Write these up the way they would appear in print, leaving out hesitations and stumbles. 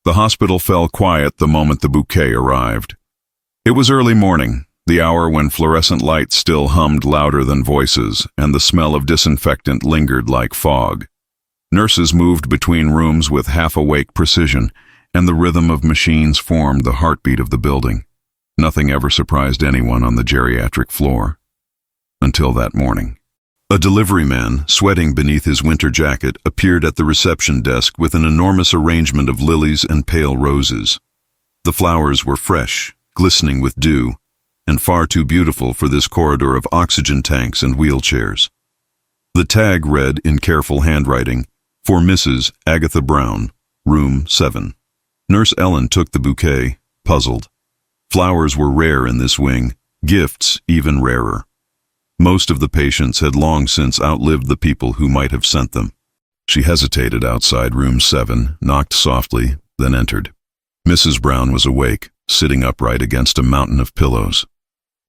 The hospital fell quiet the moment the bouquet arrived. It was early morning, the hour when fluorescent lights still hummed louder than voices, and the smell of disinfectant lingered like fog. Nurses moved between rooms with half-awake precision, and the rhythm of machines formed the heartbeat of the building. Nothing ever surprised anyone on the geriatric floor. Until that morning. A delivery man, sweating beneath his winter jacket, appeared at the reception desk with an enormous arrangement of lilies and pale roses. The flowers were fresh, glistening with dew, and far too beautiful for this corridor of oxygen tanks and wheelchairs. The tag read in careful handwriting, "For Mrs. Agatha Brown, room 7. Nurse Ellen took the bouquet, puzzled. Flowers were rare in this wing, gifts even rarer. Most of the patients had long since outlived the people who might have sent them. She hesitated outside room 7, knocked softly, then entered. Mrs. Brown was awake, sitting upright against a mountain of pillows.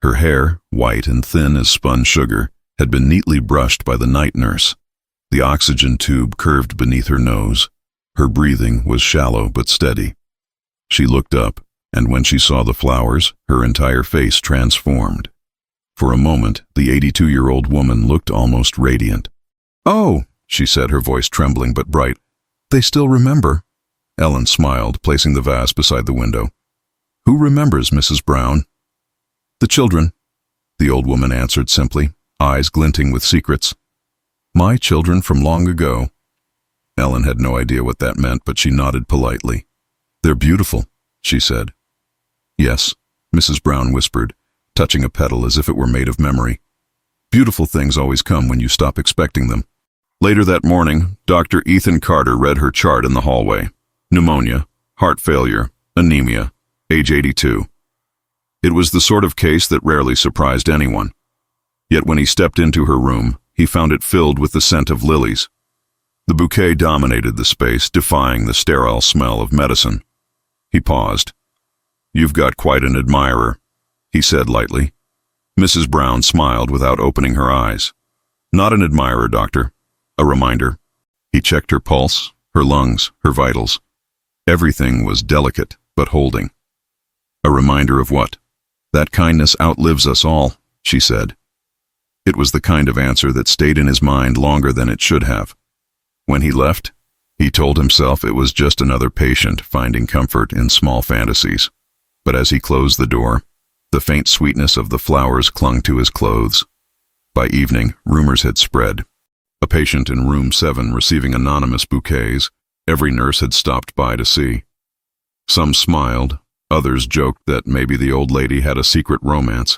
Her hair, white and thin as spun sugar, had been neatly brushed by the night nurse. The oxygen tube curved beneath her nose. Her breathing was shallow but steady. She looked up, and when she saw the flowers, her entire face transformed. For a moment, the 82-year-old woman looked almost radiant. "Oh," she said, her voice trembling but bright. "They still remember." Ellen smiled, placing the vase beside the window. "Who remembers Mrs. Brown?" "The children," the old woman answered simply, eyes glinting with secrets. "My children from long ago." Ellen had no idea what that meant, but she nodded politely. "They're beautiful," she said. "Yes," Mrs. Brown whispered, touching a petal as if it were made of memory. "Beautiful things always come when you stop expecting them." Later that morning, Dr. Ethan Carter read her chart in the hallway. Pneumonia, heart failure, anemia, age 82. It was the sort of case that rarely surprised anyone. Yet when he stepped into her room, he found it filled with the scent of lilies. The bouquet dominated the space, defying the sterile smell of medicine. He paused. "You've got quite an admirer," he said lightly. Mrs. Brown smiled without opening her eyes. "Not an admirer, doctor. A reminder." He checked her pulse, her lungs, her vitals. Everything was delicate, but holding. "A reminder of what?" "That kindness outlives us all," she said. It was the kind of answer that stayed in his mind longer than it should have. When he left, he told himself it was just another patient finding comfort in small fantasies. But as he closed the door, the faint sweetness of the flowers clung to his clothes. By evening, rumors had spread. A patient in room 7 receiving anonymous bouquets, every nurse had stopped by to see. Some smiled, others joked that maybe the old lady had a secret romance.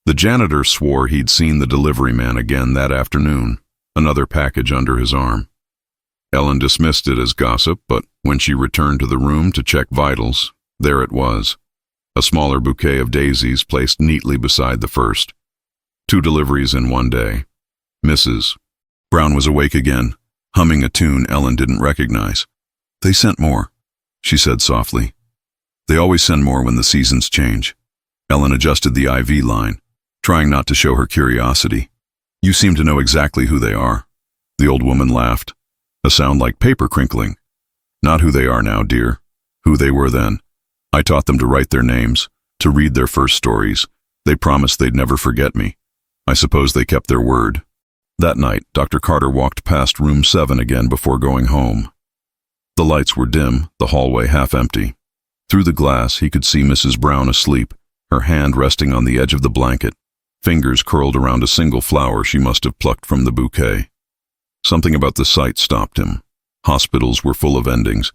The janitor swore he'd seen the delivery man again that afternoon, another package under his arm. Ellen dismissed it as gossip, but when she returned to the room to check vitals, there it was. A smaller bouquet of daisies placed neatly beside the first. 2 deliveries in one day. Mrs. Brown was awake again, humming a tune Ellen didn't recognize. "They sent more," she said softly. "They always send more when the seasons change." Ellen adjusted the IV line, trying not to show her curiosity. "You seem to know exactly who they are." The old woman laughed, a sound like paper crinkling. "Not who they are now, dear. Who they were then. I taught them to write their names, to read their first stories. They promised they'd never forget me. I suppose they kept their word." That night, Dr. Carter walked past room 7 again before going home. The lights were dim, the hallway half empty. Through the glass, he could see Mrs. Brown asleep, her hand resting on the edge of the blanket, fingers curled around a single flower she must have plucked from the bouquet. Something about the sight stopped him. Hospitals were full of endings,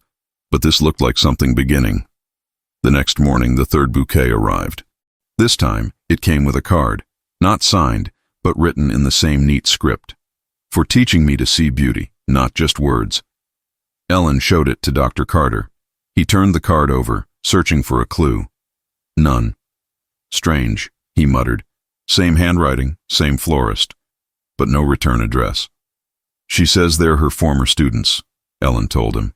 but this looked like something beginning. The next morning, the 3rd bouquet arrived. This time, it came with a card, not signed, but written in the same neat script. "For teaching me to see beauty, not just words." Ellen showed it to Dr. Carter. He turned the card over, searching for a clue. None. "Strange," he muttered. "Same handwriting, same florist, but no return address." "She says they're her former students," Ellen told him.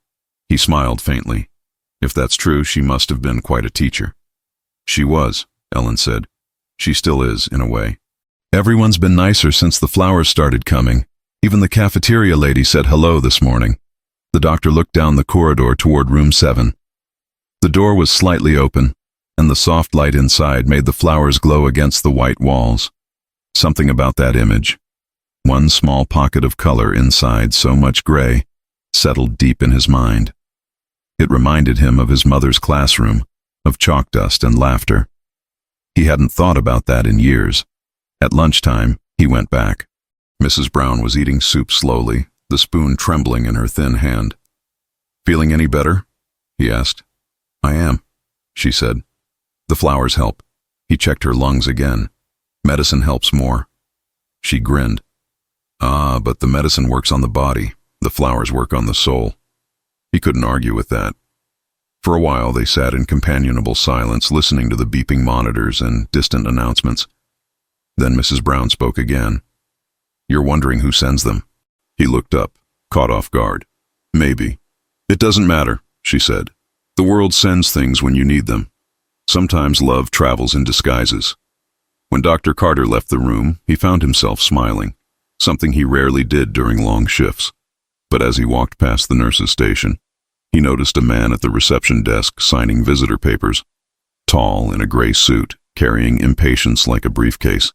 He smiled faintly. If that's true, she must have been quite a teacher. "She was," Ellen said. "She still is, in a way. Everyone's been nicer since the flowers started coming. Even the cafeteria lady said hello this morning." The doctor looked down the corridor toward room 7. The door was slightly open, and the soft light inside made the flowers glow against the white walls. Something about that image, one small pocket of color inside so much gray, settled deep in his mind. It reminded him of his mother's classroom, of chalk dust and laughter. He hadn't thought about that in years. At lunchtime, he went back. Mrs. Brown was eating soup slowly, the spoon trembling in her thin hand. "Feeling any better?" he asked. "I am," she said. "The flowers help." He checked her lungs again. "Medicine helps more." She grinned. "Ah, but the medicine works on the body. The flowers work on the soul." He couldn't argue with that. For a while they sat in companionable silence, listening to the beeping monitors and distant announcements. Then Mrs. Brown spoke again. "You're wondering who sends them?" He looked up, caught off guard. "Maybe. It doesn't matter," she said. "The world sends things when you need them. Sometimes love travels in disguises." When Dr. Carter left the room, he found himself smiling, something he rarely did during long shifts. But as he walked past the nurse's station, he noticed a man at the reception desk signing visitor papers, tall in a gray suit, carrying impatience like a briefcase.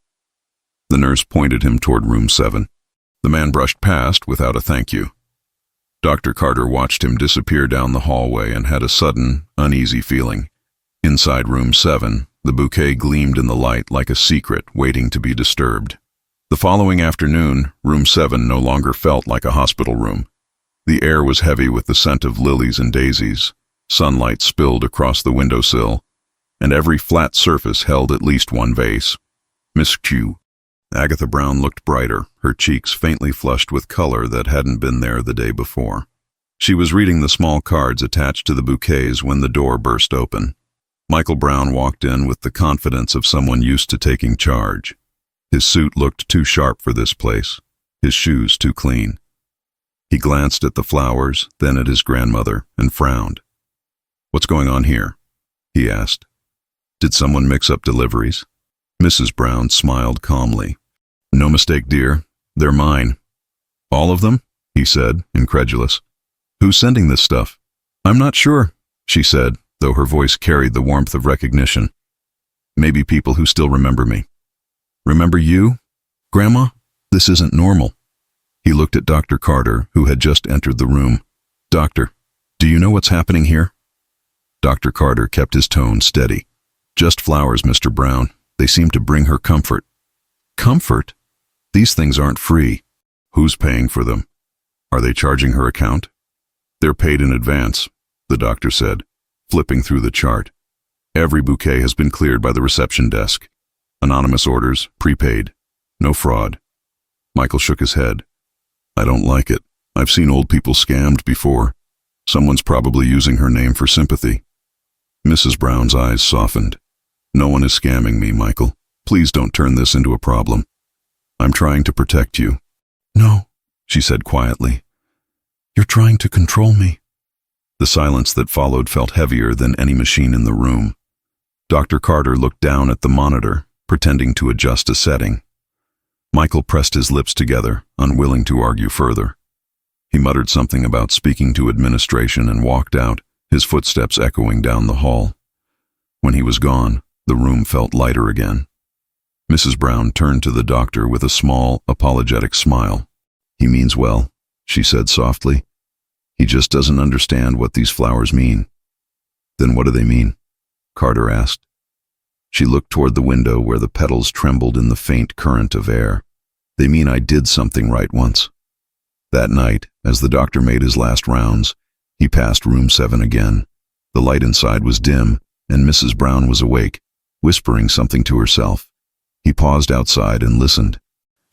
The nurse pointed him toward room 7. The man brushed past without a thank you. Dr. Carter watched him disappear down the hallway and had a sudden, uneasy feeling. Inside room 7, the bouquet gleamed in the light like a secret waiting to be disturbed. The following afternoon, room 7 no longer felt like a hospital room. The air was heavy with the scent of lilies and daisies. Sunlight spilled across the windowsill, and every flat surface held at least one vase. Miss Q. Agatha Brown looked brighter, her cheeks faintly flushed with color that hadn't been there the day before. She was reading the small cards attached to the bouquets when the door burst open. Michael Brown walked in with the confidence of someone used to taking charge. His suit looked too sharp for this place, his shoes too clean. He glanced at the flowers, then at his grandmother, and frowned. "What's going on here?" he asked. "Did someone mix up deliveries?" Mrs. Brown smiled calmly. "No mistake, dear. They're mine." "All of them?" he said, incredulous. "Who's sending this stuff?" "I'm not sure," she said, though her voice carried the warmth of recognition. "Maybe people who still remember me." "Remember you? Grandma? This isn't normal." He looked at Dr. Carter, who had just entered the room. "Doctor, do you know what's happening here?" Dr. Carter kept his tone steady. "Just flowers, Mr. Brown. They seem to bring her comfort." "Comfort? These things aren't free." "Who's paying for them? Are they charging her account?" "They're paid in advance," the doctor said, flipping through the chart. "Every bouquet has been cleared by the reception desk. Anonymous orders, prepaid. No fraud." Michael shook his head. "I don't like it. I've seen old people scammed before. Someone's probably using her name for sympathy." Mrs. Brown's eyes softened. "No one is scamming me, Michael. Please don't turn this into a problem. I'm trying to protect you." "No," she said quietly. "You're trying to control me." The silence that followed felt heavier than any machine in the room. Dr. Carter looked down at the monitor, pretending to adjust a setting. Michael pressed his lips together, unwilling to argue further. He muttered something about speaking to administration and walked out, his footsteps echoing down the hall. When he was gone, the room felt lighter again. Mrs. Brown turned to the doctor with a small, apologetic smile. "He means well," she said softly. "He just doesn't understand what these flowers mean." "Then what do they mean?" Carter asked. She looked toward the window where the petals trembled in the faint current of air. "They mean I did something right once." That night, as the doctor made his last rounds, he passed room 7 again. The light inside was dim, and Mrs. Brown was awake, whispering something to herself. He paused outside and listened.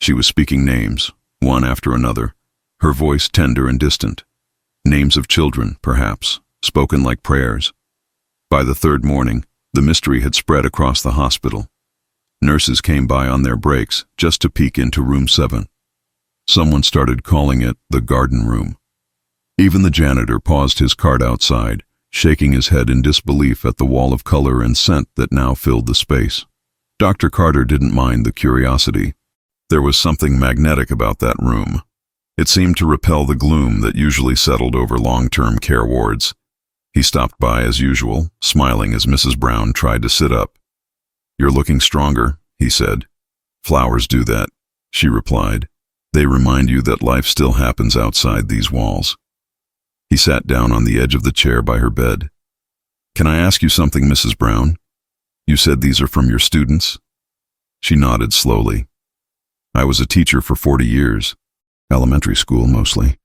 She was speaking names, one after another, her voice tender and distant. Names of children, perhaps, spoken like prayers. By the 3rd morning, the mystery had spread across the hospital. Nurses came by on their breaks just to peek into room 7. Someone started calling it the garden room. Even the janitor paused his cart outside, shaking his head in disbelief at the wall of color and scent that now filled the space. Dr. Carter didn't mind the curiosity. There was something magnetic about that room. It seemed to repel the gloom that usually settled over long-term care wards. He stopped by as usual, smiling as Mrs. Brown tried to sit up. "You're looking stronger," he said. "Flowers do that," she replied. "They remind you that life still happens outside these walls." He sat down on the edge of the chair by her bed. "Can I ask you something, Mrs. Brown? You said these are from your students?" She nodded slowly. "I was a teacher for 40 years, elementary school mostly.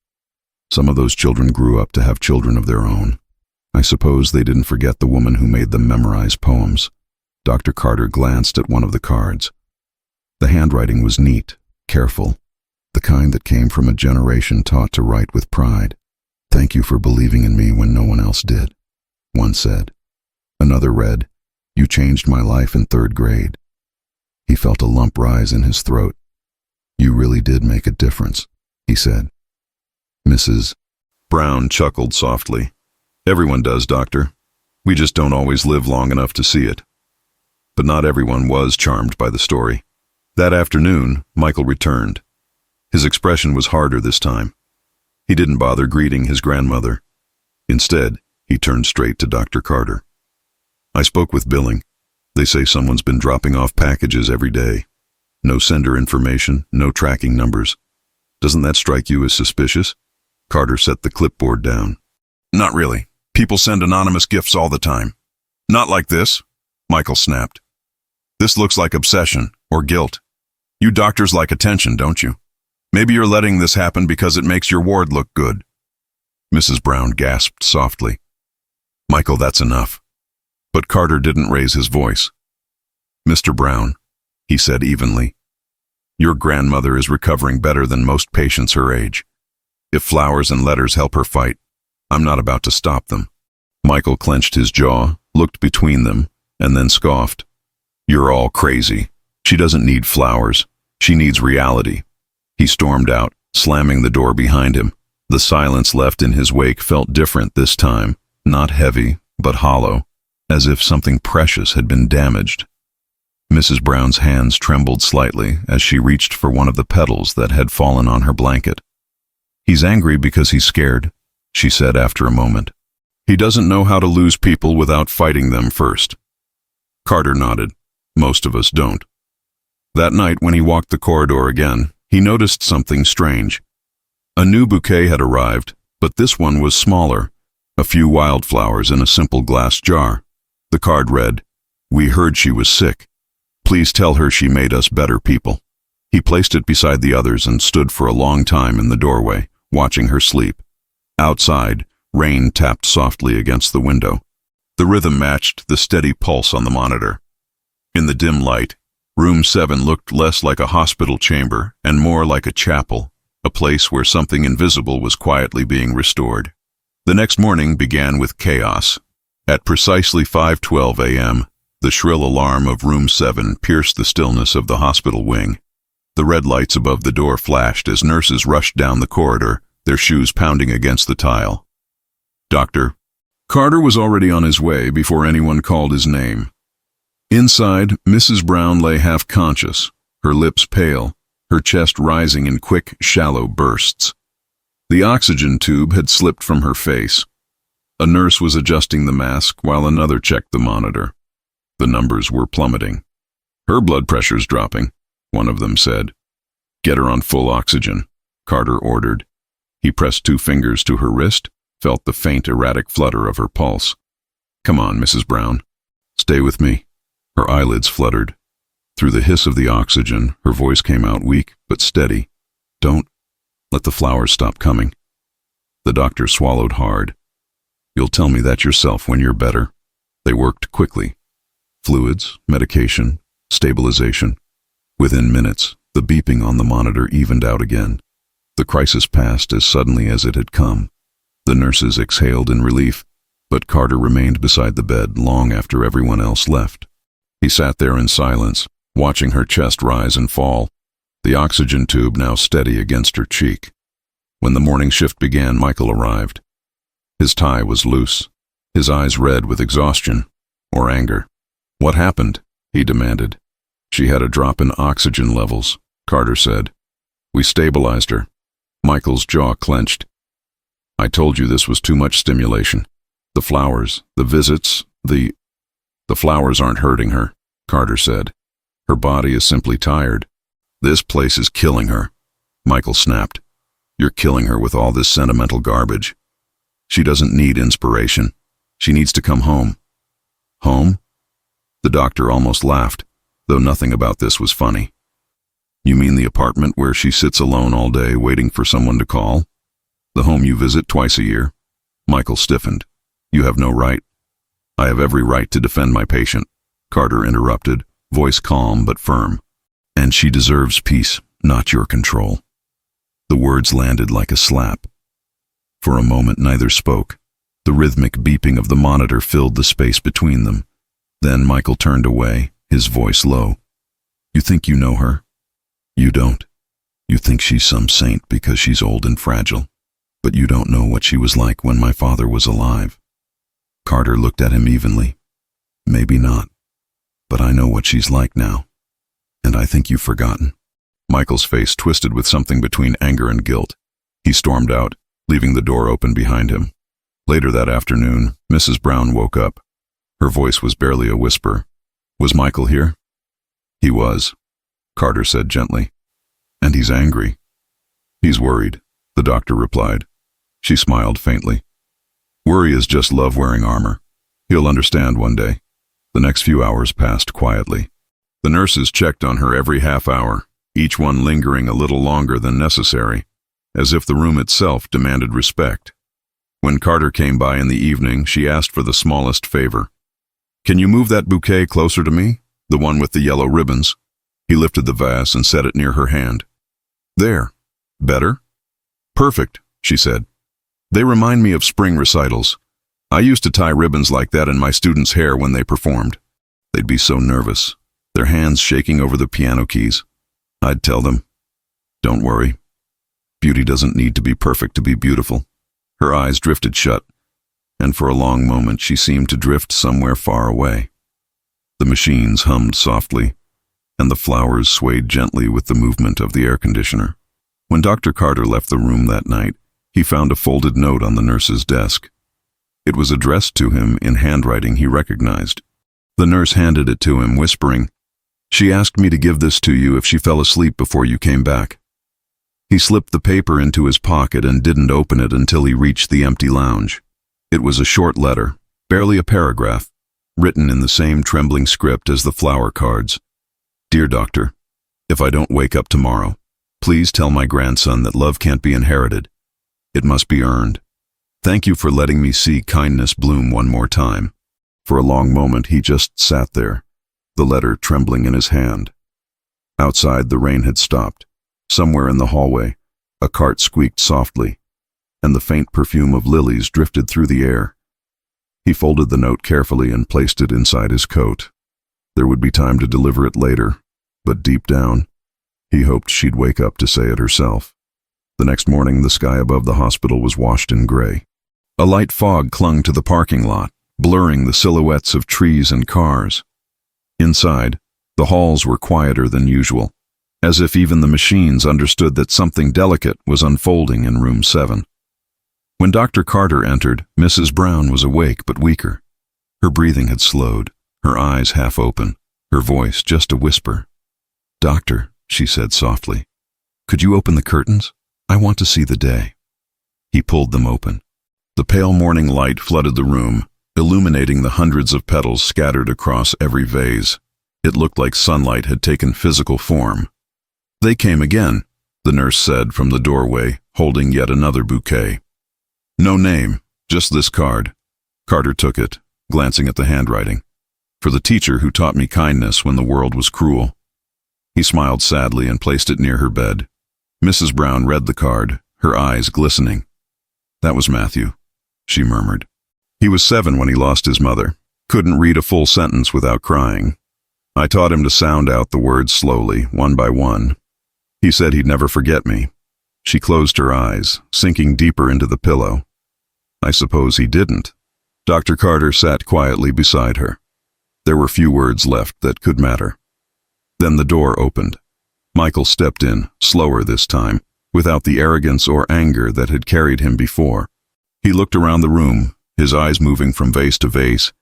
Some of those children grew up to have children of their own. I suppose they didn't forget the woman who made them memorize poems." Dr. Carter glanced at one of the cards. The handwriting was neat, careful, the kind that came from a generation taught to write with pride. "Thank you for believing in me when no one else did," one said. Another read, "You changed my life in 3rd grade." He felt a lump rise in his throat. "You really did make a difference," he said. Mrs. Brown chuckled softly. "Everyone does, Doctor. We just don't always live long enough to see it." But not everyone was charmed by the story. That afternoon, Michael returned. His expression was harder this time. He didn't bother greeting his grandmother. Instead, he turned straight to Dr. Carter. "I spoke with billing. They say someone's been dropping off packages every day. No sender information, no tracking numbers. Doesn't that strike you as suspicious?" Carter set the clipboard down. "Not really. People send anonymous gifts all the time." "Not like this," Michael snapped. "This looks like obsession or guilt. You doctors like attention, don't you? Maybe you're letting this happen because it makes your ward look good." Mrs. Brown gasped softly. "Michael, that's enough." But Carter didn't raise his voice. "Mr. Brown," he said evenly, "your grandmother is recovering better than most patients her age. If flowers and letters help her fight, I'm not about to stop them." Michael clenched his jaw, looked between them, and then scoffed. "You're all crazy. She doesn't need flowers. She needs reality." He stormed out, slamming the door behind him. The silence left in his wake felt different this time, not heavy, but hollow, as if something precious had been damaged. Mrs. Brown's hands trembled slightly as she reached for one of the petals that had fallen on her blanket. "He's angry because he's scared," she said after a moment. "He doesn't know how to lose people without fighting them first." Carter nodded. Most of us don't. That night, when he walked the corridor again, he noticed something strange. A new bouquet had arrived, but this one was smaller, a few wildflowers in a simple glass jar. The card read, "We heard she was sick. Please tell her she made us better people." He placed it beside the others and stood for a long time in the doorway, watching her sleep. Outside, rain tapped softly against the window. The rhythm matched the steady pulse on the monitor. In the dim light, room 7 looked less like a hospital chamber and more like a chapel, a place where something invisible was quietly being restored. The next morning began with chaos. At precisely 5:12 a.m., the shrill alarm of room 7 pierced the stillness of the hospital wing. The red lights above the door flashed as nurses rushed down the corridor, their shoes pounding against the tile. "Doctor." Carter was already on his way before anyone called his name. Inside, Mrs. Brown lay half-conscious, her lips pale, her chest rising in quick, shallow bursts. The oxygen tube had slipped from her face. A nurse was adjusting the mask while another checked the monitor. The numbers were plummeting. "Her blood pressure's dropping," one of them said. "Get her on full oxygen," Carter ordered. He pressed 2 fingers to her wrist, felt the faint, erratic flutter of her pulse. "Come on, Mrs. Brown. Stay with me." Her eyelids fluttered. Through the hiss of the oxygen, her voice came out weak but steady. "Don't let the flowers stop coming." The doctor swallowed hard. "You'll tell me that yourself when you're better." They worked quickly. Fluids, medication, stabilization. Within minutes, the beeping on the monitor evened out again. The crisis passed as suddenly as it had come. The nurses exhaled in relief, but Carter remained beside the bed long after everyone else left. He sat there in silence, watching her chest rise and fall, the oxygen tube now steady against her cheek. When the morning shift began, Michael arrived. His tie was loose, his eyes red with exhaustion or anger. "What happened?" he demanded. "She had a drop in oxygen levels," Carter said. "We stabilized her." Michael's jaw clenched. "I told you this was too much stimulation. The flowers, the visits, the flowers aren't hurting her, Carter said. Her body is simply tired. This place is killing her, Michael snapped. You're killing her with all this sentimental garbage. She doesn't need inspiration. She needs to come home. Home? The doctor almost laughed, though nothing about this was funny. You mean the apartment where she sits alone all day waiting for someone to call? The home you visit twice a year? Michael stiffened. You have no right. I have every right to defend my patient, Carter interrupted, voice calm but firm. And she deserves peace, not your control. The words landed like a slap. For a moment neither spoke. The rhythmic beeping of the monitor filled the space between them. Then Michael turned away, his voice low. You think you know her? You don't. You think she's some saint because she's old and fragile. But you don't know what she was like when my father was alive. Carter looked at him evenly. Maybe not. But I know what she's like now. And I think you've forgotten. Michael's face twisted with something between anger and guilt. He stormed out, leaving the door open behind him. Later that afternoon, Mrs. Brown woke up. Her voice was barely a whisper. Was Michael here? He was, Carter said gently. And he's angry. He's worried, the doctor replied. She smiled faintly. Worry is just love wearing armor. He'll understand one day. The next few hours passed quietly. The nurses checked on her every half hour, each one lingering a little longer than necessary, as if the room itself demanded respect. When Carter came by in the evening, she asked for the smallest favor. Can you move that bouquet closer to me? The one with the yellow ribbons. He lifted the vase and set it near her hand. There. Better? Perfect, she said. They remind me of spring recitals. I used to tie ribbons like that in my students' hair when they performed. They'd be so nervous, their hands shaking over the piano keys. I'd tell them, don't worry. Beauty doesn't need to be perfect to be beautiful. Her eyes drifted shut, and for a long moment she seemed to drift somewhere far away. The machines hummed softly, and the flowers swayed gently with the movement of the air conditioner. When Dr. Carter left the room that night, he found a folded note on the nurse's desk. It was addressed to him in handwriting he recognized. The nurse handed it to him, whispering, She asked me to give this to you if she fell asleep before you came back. He slipped the paper into his pocket and didn't open it until he reached the empty lounge. It was a short letter, barely a paragraph, written in the same trembling script as the flower cards. Dear Doctor, if I don't wake up tomorrow, please tell my grandson that love can't be inherited. It must be earned. Thank you for letting me see kindness bloom one more time. For a long moment he just sat there, the letter trembling in his hand. Outside the rain had stopped. Somewhere in the hallway, a cart squeaked softly, and the faint perfume of lilies drifted through the air. He folded the note carefully and placed it inside his coat. There would be time to deliver it later, but deep down, he hoped she'd wake up to say it herself. The next morning, the sky above the hospital was washed in gray. A light fog clung to the parking lot, blurring the silhouettes of trees and cars. Inside, the halls were quieter than usual, as if even the machines understood that something delicate was unfolding in room 7. When Dr. Carter entered, Mrs. Brown was awake but weaker. Her breathing had slowed, her eyes half open, her voice just a whisper. Doctor, she said softly, could you open the curtains? I want to see the day. He pulled them open. The pale morning light flooded the room, illuminating the hundreds of petals scattered across every vase. It looked like sunlight had taken physical form. They came again, the nurse said from the doorway, holding yet another bouquet. No name, just this card. Carter took it, glancing at the handwriting. For the teacher who taught me kindness when the world was cruel. He smiled sadly and placed it near her bed. Mrs. Brown read the card, her eyes glistening. That was Matthew, she murmured. He was 7 when he lost his mother. Couldn't read a full sentence without crying. I taught him to sound out the words slowly, one by one. He said he'd never forget me. She closed her eyes, sinking deeper into the pillow. I suppose he didn't. Dr. Carter sat quietly beside her. There were few words left that could matter. Then the door opened. Michael stepped in, slower this time, without the arrogance or anger that had carried him before. He looked around the room, his eyes moving from vase to vase,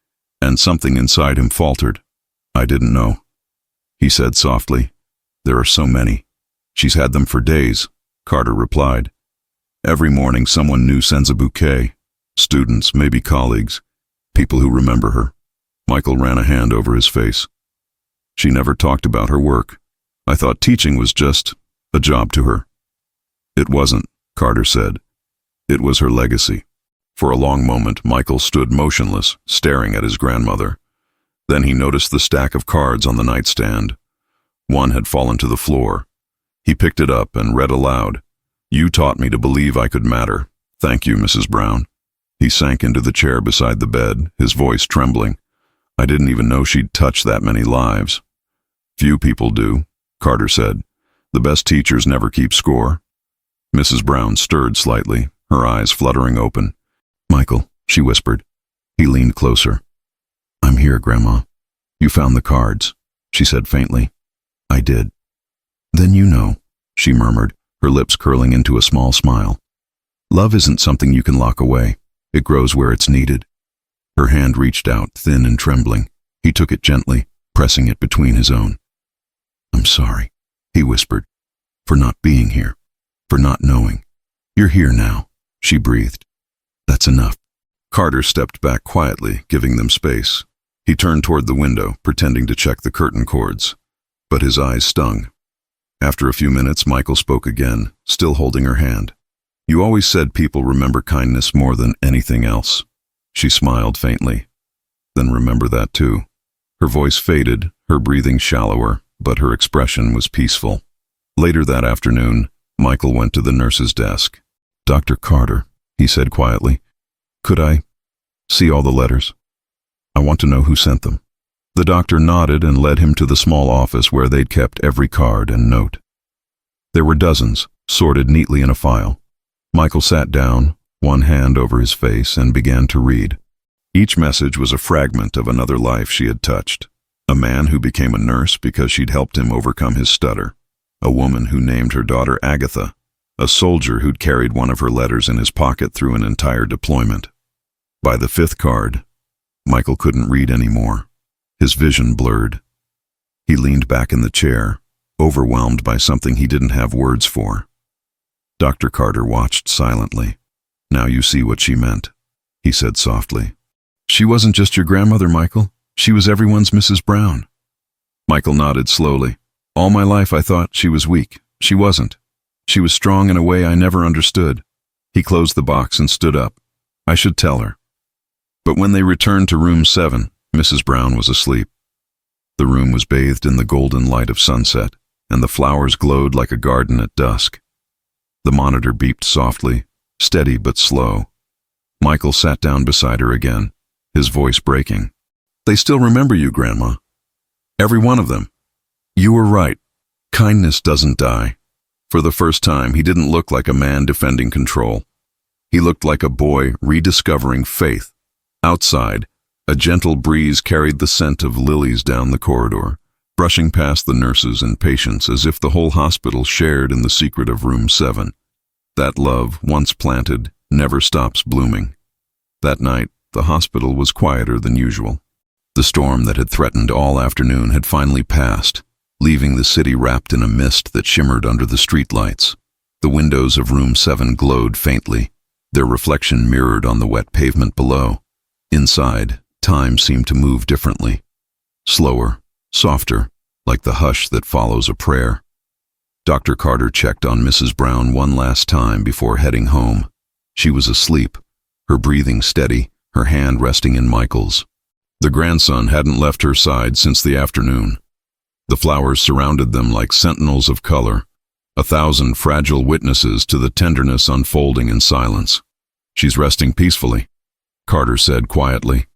and something inside him faltered. "I didn't know," he said softly. "There are so many." "She's had them for days," Carter replied. "Every morning someone new sends a bouquet. Students, maybe colleagues, people who remember her." Michael ran a hand over his face. "She never talked about her work. I thought teaching was just a job to her." "It wasn't," Carter said. "It was her legacy." For a long moment, Michael stood motionless, staring at his grandmother. Then he noticed the stack of cards on the nightstand. One had fallen to the floor. He picked it up and read aloud, "You taught me to believe I could matter. Thank you, Mrs. Brown." He sank into the chair beside the bed, his voice trembling. "I didn't even know she'd touched that many lives." "Few people do," Carter said. "The best teachers never keep score." Mrs. Brown stirred slightly, her eyes fluttering open. "Michael," she whispered. He leaned closer. "I'm here, Grandma." "You found the cards," she said faintly. "I did." "Then you know," she murmured, her lips curling into a small smile. "Love isn't something you can lock away. It grows where it's needed." Her hand reached out, thin and trembling. He took it gently, pressing it between his own. "I'm sorry," he whispered, "for not being here, for not knowing. You're here now," she breathed. "That's enough." Carter stepped back quietly, giving them space. He turned toward the window, pretending to check the curtain cords. But his eyes stung. After a few minutes, Michael spoke again, still holding her hand. "You always said people remember kindness more than anything else." She smiled faintly. "Then remember that too." Her voice faded, her breathing shallower, but her expression was peaceful. Later that afternoon, Michael went to the nurse's desk. "Dr. Carter," he said quietly, "could I see all the letters? I want to know who sent them." The doctor nodded and led him to the small office where they'd kept every card and note. There were dozens, sorted neatly in a file. Michael sat down, one hand over his face, and began to read. Each message was a fragment of another life she had touched. A man who became a nurse because she'd helped him overcome his stutter. A woman who named her daughter Agatha. A soldier who'd carried one of her letters in his pocket through an entire deployment. By the fifth card, Michael couldn't read anymore. His vision blurred. He leaned back in the chair, overwhelmed by something he didn't have words for. Dr. Carter watched silently. "Now you see what she meant," he said softly. "She wasn't just your grandmother, Michael. She was everyone's Mrs. Brown." Michael nodded slowly. "All my life I thought she was weak. She wasn't. She was strong in a way I never understood." He closed the box and stood up. "I should tell her." But when they returned to room 7, Mrs. Brown was asleep. The room was bathed in the golden light of sunset, and the flowers glowed like a garden at dusk. The monitor beeped softly, steady but slow. Michael sat down beside her again, his voice breaking. "They still remember you, Grandma. Every one of them. You were right. Kindness doesn't die." For the first time, he didn't look like a man defending control. He looked like a boy rediscovering faith. Outside, a gentle breeze carried the scent of lilies down the corridor, brushing past the nurses and patients as if the whole hospital shared in the secret of room 7. That love, once planted, never stops blooming. That night, the hospital was quieter than usual. The storm that had threatened all afternoon had finally passed, leaving the city wrapped in a mist that shimmered under the streetlights. The windows of room 7 glowed faintly, their reflection mirrored on the wet pavement below. Inside, time seemed to move differently. Slower, softer, like the hush that follows a prayer. Dr. Carter checked on Mrs. Brown one last time before heading home. She was asleep, her breathing steady, her hand resting in Michael's. The grandson hadn't left her side since the afternoon. The flowers surrounded them like sentinels of color, 1,000 fragile witnesses to the tenderness unfolding in silence. "She's resting peacefully," Carter said quietly.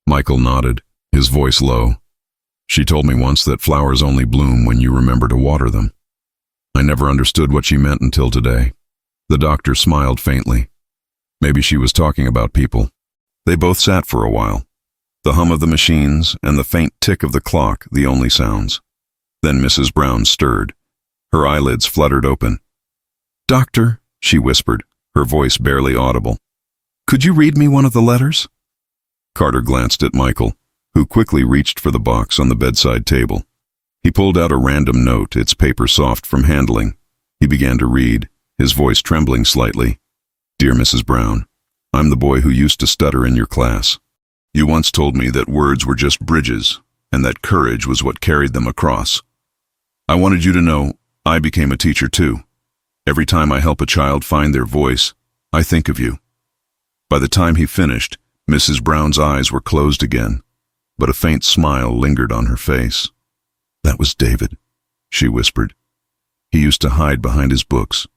Michael nodded, his voice low. "She told me once that flowers only bloom when you remember to water them. I never understood what she meant until today." The doctor smiled faintly. Maybe she was talking about people. They both sat for a while. The hum of the machines and the faint tick of the clock the only sounds. Then Mrs. Brown stirred. Her eyelids fluttered open. "Doctor," she whispered, her voice barely audible. Could you read me one of the letters? Carter glanced at Michael, who quickly reached for the box on the bedside table. He pulled out a random note, its paper soft from handling. He began to read, his voice trembling slightly. Dear Mrs. Brown, I'm the boy who used to stutter in your class. You once told me that words were just bridges, and that courage was what carried them across. I wanted you to know I became a teacher too. Every time I help a child find their voice, I think of you. By the time he finished, Mrs. Brown's eyes were closed again, but a faint smile lingered on her face. That was David, she whispered. He used to hide behind his books.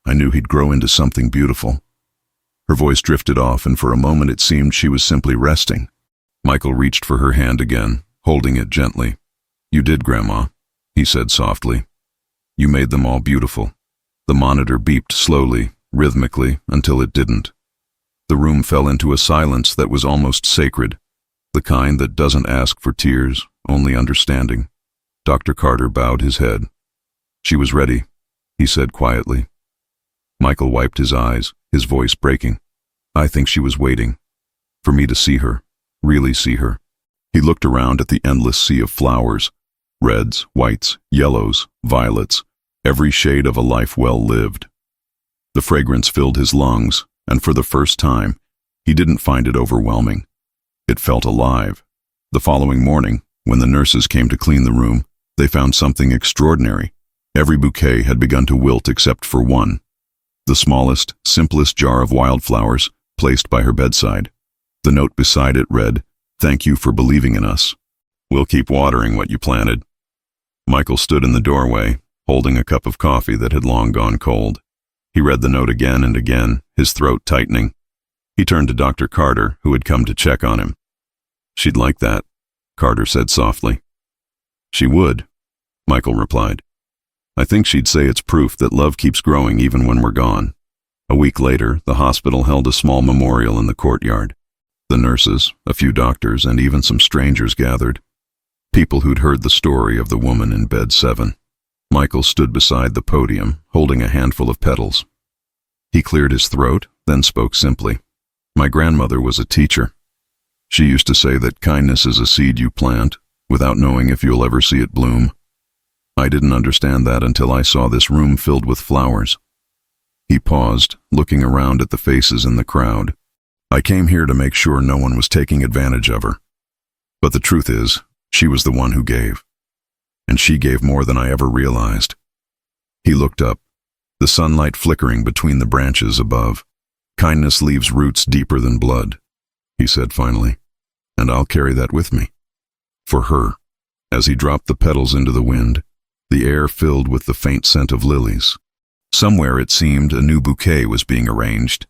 I knew he'd grow into something beautiful. Her voice drifted off, and for a moment it seemed she was simply resting. Michael reached for her hand again, holding it gently. You did, Grandma, he said softly. You made them all beautiful. The monitor beeped slowly, rhythmically, until it didn't. The room fell into a silence that was almost sacred, the kind that doesn't ask for tears, only understanding. Dr. Carter bowed his head. She was ready, he said quietly. Michael wiped his eyes, his voice breaking. I think she was waiting for me to see her, really see her. He looked around at the endless sea of flowers, reds, whites, yellows, violets, every shade of a life well lived. The fragrance filled his lungs, and for the first time, he didn't find it overwhelming. It felt alive. The following morning, when the nurses came to clean the room, they found something extraordinary. Every bouquet had begun to wilt except for one. The smallest, simplest jar of wildflowers, placed by her bedside. The note beside it read, Thank you for believing in us. We'll keep watering what you planted. Michael stood in the doorway, holding a cup of coffee that had long gone cold. He read the note again and again, his throat tightening. He turned to Dr. Carter, who had come to check on him. She'd like that, Carter said softly. She would, Michael replied. I think she'd say it's proof that love keeps growing even when we're gone. A week later, the hospital held a small memorial in the courtyard. The nurses, a few doctors, and even some strangers gathered. People who'd heard the story of the woman in bed 7. Michael stood beside the podium, holding a handful of petals. He cleared his throat, then spoke simply. My grandmother was a teacher. She used to say that kindness is a seed you plant, without knowing if you'll ever see it bloom. I didn't understand that until I saw this room filled with flowers. He paused, looking around at the faces in the crowd. I came here to make sure no one was taking advantage of her. But the truth is, she was the one who gave. And she gave more than I ever realized. He looked up, the sunlight flickering between the branches above. Kindness leaves roots deeper than blood, he said finally, and I'll carry that with me. For her. As he dropped the petals into the wind, the air filled with the faint scent of lilies. Somewhere, it seemed, a new bouquet was being arranged.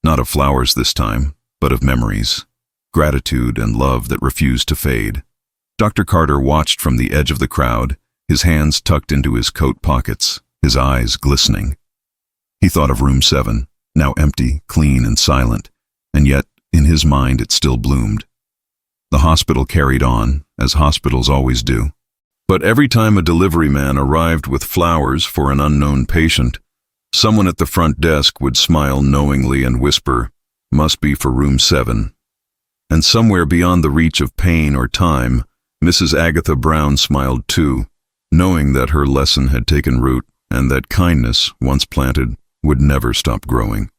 Not of flowers this time, but of memories, gratitude and love that refused to fade. Dr. Carter watched from the edge of the crowd, his hands tucked into his coat pockets, his eyes glistening. He thought of room 7, now empty, clean, and silent, and yet, in his mind, it still bloomed. The hospital carried on, as hospitals always do. But every time a delivery man arrived with flowers for an unknown patient, someone at the front desk would smile knowingly and whisper, "Must be for room 7." And somewhere beyond the reach of pain or time, Mrs. Agatha Brown smiled too, knowing that her lesson had taken root and that kindness, once planted, would never stop growing.